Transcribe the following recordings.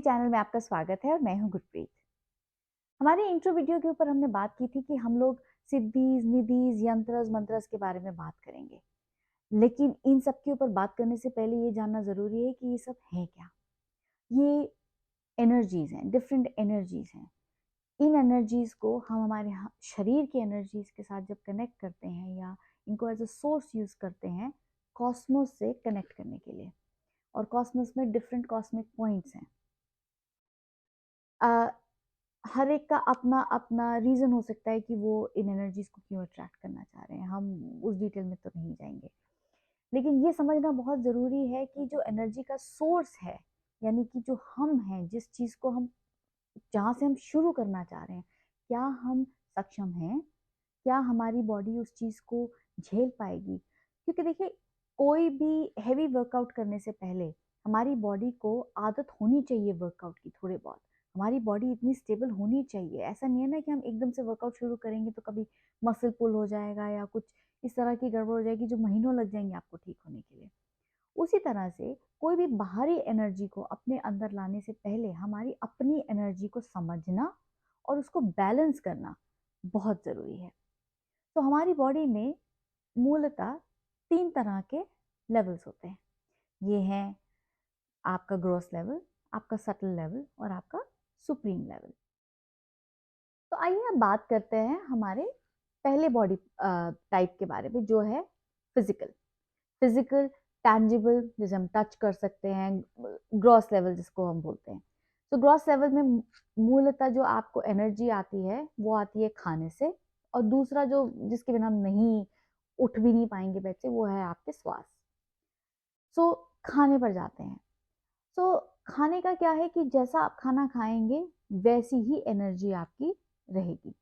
Channel में आपका स्वागत है और मैं हूं गुरप्रीत। हमारे इंट्रो वीडियो के ऊपर हमने बात की थी कि हम लोग सिद्धीज, निधिज, यंत्रज, मंत्रज के बारे में बात करेंगे। लेकिन इन सब के ऊपर बात करने से पहले ये जानना जरूरी है कि ये सब है क्या। ये एनर्जीज हैं, डिफरेंट एनर्जीज हैं। इन एनर्जीज को हम हमारे शरीर की एनर्जीज के साथ जब कनेक्ट करते हैं या इनको एज अ सोर्स यूज करते हैं कॉस्मोस से कनेक्ट करने के लिए। और कॉस्मोस में डिफरेंट कॉस्मिक पॉइंट्स हैं। हर एक का अपना अपना रीजन हो सकता है कि वो इन एनर्जीज को क्यों अट्रैक्ट करना चाह रहे हैं। हम उस डिटेल में तो नहीं जाएंगे, लेकिन ये समझना बहुत जरूरी है कि जो एनर्जी का सोर्स है, यानी कि जो हम हैं, जिस चीज को हम, जहाँ से हम शुरू करना चाह रहे हैं, क्या हम सक्षम हैं, क्या हमारी बॉडी उस चीज को झेल पाएगी। क्योंकि देखिए, कोई भी हैवी वर्कआउट करने से पहले हमारी बॉडी को आदत होनी चाहिए वर्कआउट की। थोड़े बहुत हमारी बॉडी इतनी स्टेबल होनी चाहिए। ऐसा नहीं है ना कि हम एकदम से वर्कआउट शुरू करेंगे तो कभी मसल पुल हो जाएगा या कुछ इस तरह की गड़बड़ हो जाएगी जो महीनों लग जाएंगे आपको ठीक होने के लिए। उसी तरह से कोई भी बाहरी एनर्जी को अपने अंदर लाने से पहले हमारी अपनी एनर्जी को समझना और उसको बैलेंस करना बहुत ज़रूरी है। तो हमारी बॉडी में मूलतः 3 तरह के लेवल्स होते हैं। ये हैं आपका ग्रॉस लेवल, आपका सटल लेवल और आपका सुप्रीम लेवल। तो आइए अब बात करते हैं हमारे पहले बॉडी टाइप के बारे में, जो है फिजिकल। फिजिकल टैंजिबल, जिसे हम टच कर सकते हैं, ग्रॉस लेवल जिसको हम बोलते हैं। तो ग्रॉस लेवल में मूलतः जो आपको एनर्जी आती है वो आती है खाने से, और दूसरा जो जिसके बिना हम नहीं उठ भी नहीं पाएंगे बेड से, वो है आपके श्वास। सो खाने पर जाते हैं। सो खाने का क्या है कि जैसा आप खाना खाएंगे वैसी ही एनर्जी आपकी रहेगी।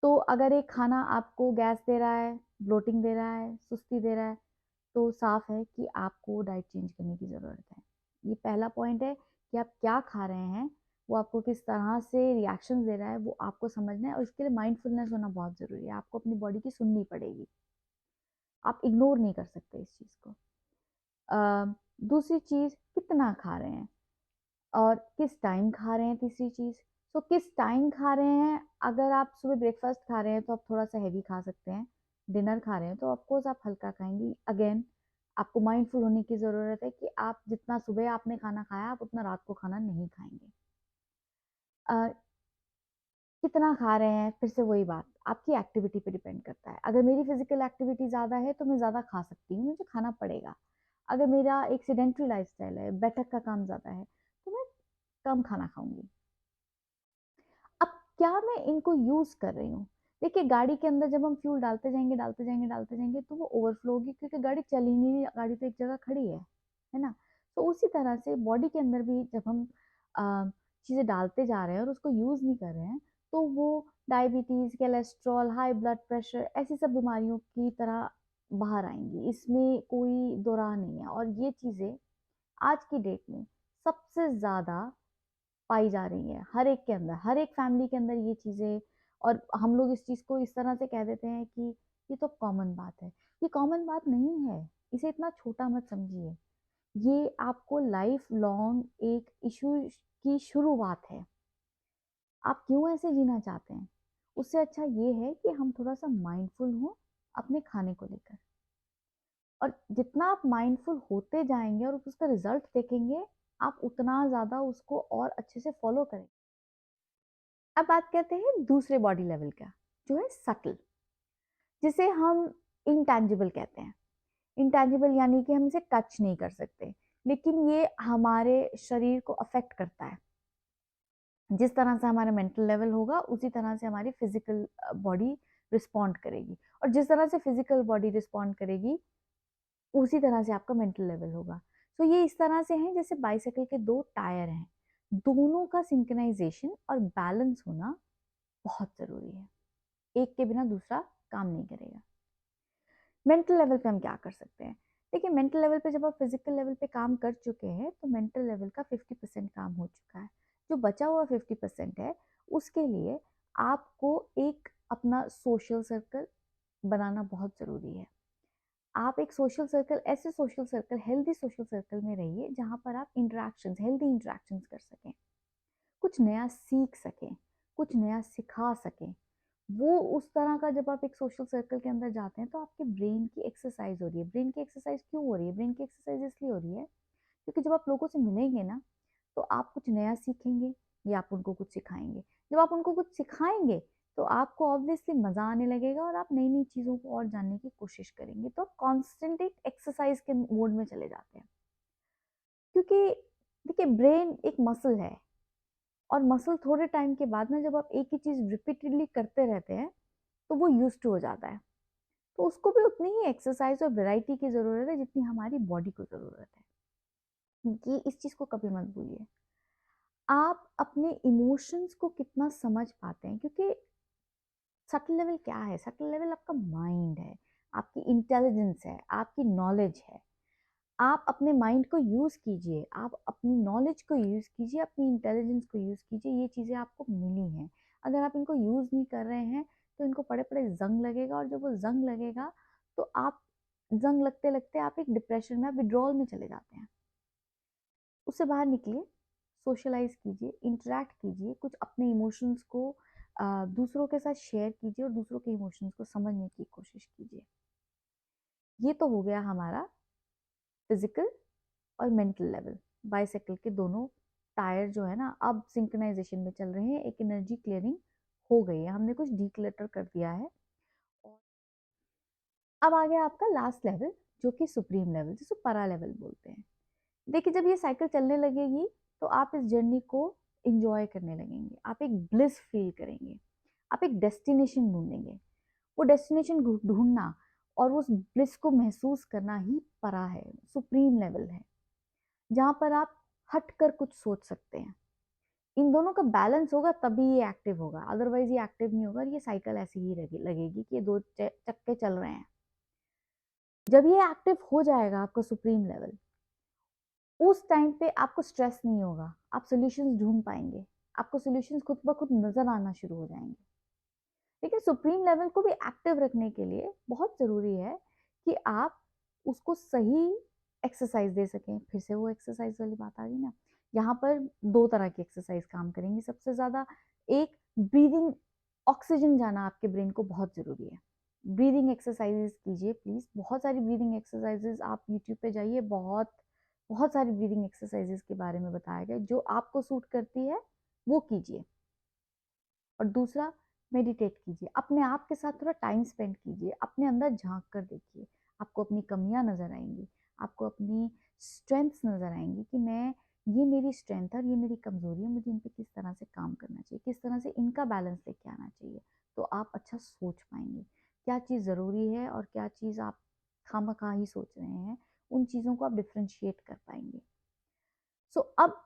तो अगर एक खाना आपको गैस दे रहा है, ब्लोटिंग दे रहा है, सुस्ती दे रहा है, तो साफ है कि आपको डाइट चेंज करने की ज़रूरत है। ये पहला पॉइंट है कि आप क्या खा रहे हैं, वो आपको किस तरह से रिएक्शन दे रहा है, वो आपको समझना है। और इसके लिए माइंडफुलनेस होना बहुत ज़रूरी है। आपको अपनी बॉडी की सुननी पड़ेगी, आप इग्नोर नहीं कर सकते इस चीज़ को। दूसरी चीज़, कितना खा रहे हैं और किस टाइम खा रहे हैं। तीसरी चीज़, तो किस टाइम खा रहे हैं। अगर आप सुबह ब्रेकफास्ट खा रहे हैं तो आप थोड़ा सा हैवी खा सकते हैं। डिनर खा रहे हैं तो ऑफकोर्स आप हल्का खाएंगे। अगेन, आपको माइंडफुल होने की ज़रूरत है कि आप जितना सुबह आपने खाना खाया आप उतना रात को खाना नहीं खाएंगे। कितना खा रहे हैं, फिर से वही बात, आपकी एक्टिविटी पे डिपेंड करता है। अगर मेरी फिजिकल एक्टिविटी ज़्यादा है तो मैं ज़्यादा खा सकती हूँ, मुझे खाना पड़ेगा। अगर मेरा एक सेडेंट्री लाइफस्टाइल है, बैठक का काम ज़्यादा है, तो मैं कम खाना खाऊंगी। अब क्या मैं इनको यूज कर रही हूँ। देखिए, गाड़ी के अंदर जब हम फ्यूल डालते जाएंगे डालते जाएंगे डालते जाएंगे तो वो ओवरफ्लो होगी, क्योंकि गाड़ी चल ही नहीं रही, गाड़ी तो एक जगह खड़ी है ना। तो उसी तरह से बॉडी के अंदर भी जब हम चीज़ें डालते जा रहे हैं और उसको यूज नहीं कर रहे हैं, तो वो diabetes, cholesterol, high blood pressure, ऐसी सब बीमारियों की तरह बाहर आएंगी। इसमें कोई दो राह नहीं है। और ये चीज़ें आज की डेट में सबसे ज़्यादा पाई जा रही है, हर एक के अंदर, हर एक फैमिली के अंदर ये चीज़ें। और हम लोग इस चीज़ को इस तरह से कह देते हैं कि ये तो कॉमन बात है। ये कॉमन बात नहीं है, इसे इतना छोटा मत समझिए। ये आपको लाइफ लॉन्ग एक इशू की शुरुआत है। आप क्यों ऐसे जीना चाहते हैं, उससे अच्छा ये है कि हम थोड़ा सा माइंडफुल हों अपने खाने को लेकर। और जितना आप माइंडफुल होते जाएंगे और उसका रिजल्ट देखेंगे, आप उतना ज़्यादा उसको और अच्छे से फॉलो करेंगे। अब बात करते हैं दूसरे बॉडी लेवल का, जो है सटल, जिसे हम इंटैंजिबल कहते हैं। इंटैंजिबल यानी कि हम इसे टच नहीं कर सकते, लेकिन ये हमारे शरीर को अफेक्ट करता है। जिस तरह से हमारा मेंटल लेवल होगा उसी तरह से हमारी फिजिकल बॉडी रिस्पॉन्ड करेगी, और जिस तरह से फिजिकल बॉडी रिस्पॉन्ड करेगी उसी तरह से आपका मेंटल लेवल होगा। तो ये इस तरह से है जैसे बाइसाइकिल के दो टायर हैं, दोनों का सिंक्रोनाइजेशन और बैलेंस होना बहुत ज़रूरी है। एक के बिना दूसरा काम नहीं करेगा। मेंटल लेवल पे हम क्या कर सकते हैं। देखिए, मेंटल लेवल पे जब आप फिजिकल लेवल पे काम कर चुके हैं तो मेंटल लेवल का 50% काम हो चुका है। जो बचा हुआ 50% है, उसके लिए आपको एक अपना सोशल सर्कल बनाना बहुत ज़रूरी है। आप एक सोशल सर्कल, ऐसे social circle, healthy social circle में रहिए जहाँ पर आप इंटरेक्शंस, हेल्दी इंटरेक्शंस कर सकें, कुछ नया सीख सकें, कुछ नया सिखा सकें। वो उस तरह का, जब आप एक सोशल सर्कल के अंदर जाते हैं तो आपके ब्रेन की एक्सरसाइज हो रही है। ब्रेन की एक्सरसाइज क्यों हो रही है? ब्रेन की एक्सरसाइज इसलिए हो रही है क्योंकि जब आप लोगों से मिलेंगे ना, तो आप कुछ नया सीखेंगे या आप उनको कुछ सिखाएंगे। जब आप उनको कुछ सिखाएंगे तो आपको ऑब्वियसली मजा आने लगेगा और आप नई नई चीजों को और जानने की कोशिश करेंगे, तो आप कॉन्स्टेंट एक एक्सरसाइज के मोड में चले जाते हैं। क्योंकि देखिए, ब्रेन एक मसल है और मसल थोड़े टाइम के बाद ना, जब आप एक ही चीज रिपीटेडली करते रहते हैं तो वो यूज टू हो जाता है। तो उसको भी उतनी ही एक्सरसाइज और वैरायटी की जरूरत है जितनी हमारी बॉडी को जरूरत है। ये इस चीज को कभी मत भूलिए। आप अपने इमोशंस को कितना समझ पाते हैं, क्योंकि सटल लेवल क्या है? सटल लेवल आपका माइंड है, आपकी इंटेलिजेंस है, आपकी नॉलेज है। आप अपने माइंड को यूज कीजिए, आप अपनी नॉलेज को यूज कीजिए, अपनी इंटेलिजेंस को यूज कीजिए। ये चीजें आपको मिली हैं, अगर आप इनको यूज नहीं कर रहे हैं तो इनको पड़े पड़े जंग लगेगा, और जब वो जंग लगेगा तो आप, जंग लगते लगते आप एक डिप्रेशन में, आप विड्रॉल में चले जाते हैं। उससे बाहर निकलिए, सोशलाइज कीजिए, इंटरेक्ट कीजिए, कुछ अपने इमोशंस को दूसरों के साथ शेयर कीजिए और दूसरों के इमोशंस को समझने की कोशिश कीजिए। ये तो हो गया हमारा फिजिकल और मेंटल लेवल। बाइसाइकिल के दोनों टायर जो है ना, अब सिंक्रोनाइजेशन में चल रहे हैं, एक एनर्जी क्लियरिंग हो गई है, हमने कुछ डीक्लटर कर दिया है। और अब आ गया आपका लास्ट लेवल, जो कि सुप्रीम लेवल, जिसको परा लेवल बोलते हैं। देखिए, जब ये साइकिल चलने लगेगी तो आप इस जर्नी को इंजॉय करने लगेंगे, आप एक ब्लिस फील करेंगे, आप एक डेस्टिनेशन ढूंढेंगे। वो डेस्टिनेशन ढूंढना और उस ब्लिस को महसूस करना ही परा है, सुप्रीम लेवल है, जहाँ पर आप हट कर कुछ सोच सकते हैं। इन दोनों का बैलेंस होगा तभी ये एक्टिव होगा, अदरवाइज ये एक्टिव नहीं होगा। ये साइकिल ऐसी ही लगेगी कि ये दो चक्के चल रहे हैं। जब ये एक्टिव हो जाएगा आपका सुप्रीम लेवल, उस टाइम पे आपको स्ट्रेस नहीं होगा, आप सॉल्यूशंस ढूंढ पाएंगे, आपको सॉल्यूशंस खुद ब खुद नजर आना शुरू हो जाएंगे। लेकिन सुप्रीम लेवल को भी एक्टिव रखने के लिए बहुत जरूरी है कि आप उसको सही एक्सरसाइज दे सकें। फिर से वो एक्सरसाइज वाली बात आ गई ना, यहाँ पर दो तरह की एक्सरसाइज काम करेंगी सबसे ज्यादा। एक, ब्रीदिंग, ऑक्सीजन जाना आपके ब्रेन को बहुत जरूरी है। ब्रीदिंग एक्सरसाइजेस कीजिए प्लीज, बहुत सारी ब्रीदिंग एक्सरसाइजेस, आप यूट्यूब पे जाइए, बहुत बहुत सारी ब्रीदिंग एक्सरसाइजेस के बारे में बताया गया, जो आपको सूट करती है वो कीजिए। और दूसरा, मेडिटेट कीजिए, अपने आप के साथ थोड़ा टाइम स्पेंड कीजिए, अपने अंदर झांक कर देखिए। आपको अपनी कमियां नजर आएंगी, आपको अपनी स्ट्रेंथ्स नजर आएंगी कि मैं, ये मेरी स्ट्रेंथ है और ये मेरी कमजोरी है, मुझे इन पे किस तरह से काम करना चाहिए, किस तरह से इनका बैलेंस लेके आना चाहिए। तो आप अच्छा सोच पाएंगे क्या चीज़ ज़रूरी है और क्या चीज़ आप खामखा ही सोच रहे हैं। उन चीज़ों को आप डिफ्रेंशिएट कर पाएंगे। सो अब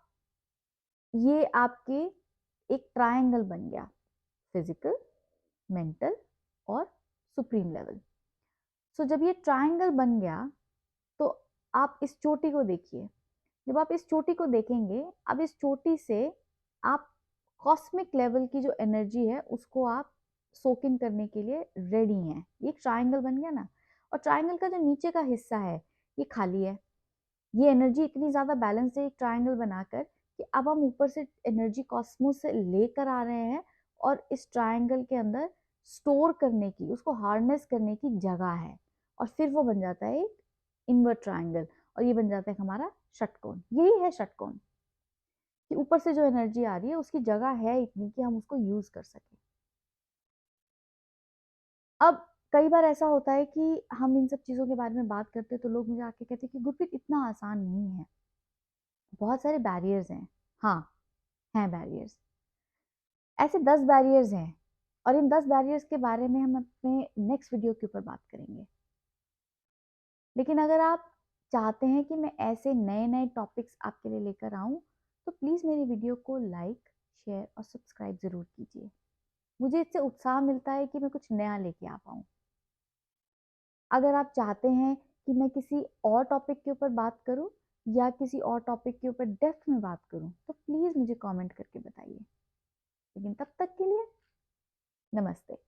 ये आपके एक ट्रायंगल बन गया, फिजिकल, मेंटल और सुप्रीम लेवल। सो जब ये ट्रायंगल बन गया तो आप इस चोटी को देखिए। जब आप इस चोटी को देखेंगे, अब इस चोटी से आप कॉस्मिक लेवल की जो एनर्जी है उसको आप सोक इन करने के लिए रेडी हैं। ये एक ट्रायंगल बन गया ना, और ट्रायंगल का जो नीचे का हिस्सा है ये खाली है। ये एनर्जी इतनी ज्यादा बैलेंस है एक ट्रायंगल बनाकर कि अब हम ऊपर से एनर्जी कॉस्मोस से लेकर आ रहे हैं और इस ट्रायंगल के अंदर स्टोर करने की, उसको हार्नेस करने की जगह है, और फिर वो बन जाता है एक इनवर्ट ट्रायंगल, और ये बन जाता है हमारा षटकोण। यही है षटकोण, कि ऊपर से जो एनर्जी आ रही है उसकी जगह है इतनी कि हम उसको यूज कर सकें। अब कई बार ऐसा होता है कि हम इन सब चीजों के बारे में बात करते हैं तो लोग मुझे आके कहते हैं कि गुरप्रीत इतना आसान नहीं है, बहुत सारे बैरियर्स हैं। हाँ, हैं बैरियर्स, ऐसे 10 बैरियर्स हैं, और इन 10 बैरियर्स के बारे में हम अपने नेक्स्ट वीडियो के ऊपर बात करेंगे। लेकिन अगर आप चाहते हैं कि मैं ऐसे नए नए टॉपिक्स आपके लिए लेकर आऊं, तो प्लीज़ मेरी वीडियो को लाइक, शेयर और सब्सक्राइब ज़रूर कीजिए। मुझे इससे उत्साह मिलता है कि मैं कुछ नया लेके आ पाऊँ। अगर आप चाहते हैं कि मैं किसी और टॉपिक के ऊपर बात करूं या किसी और टॉपिक के ऊपर डेप्थ में बात करूं, तो प्लीज़ मुझे कमेंट करके बताइए। लेकिन तब तक के लिए नमस्ते।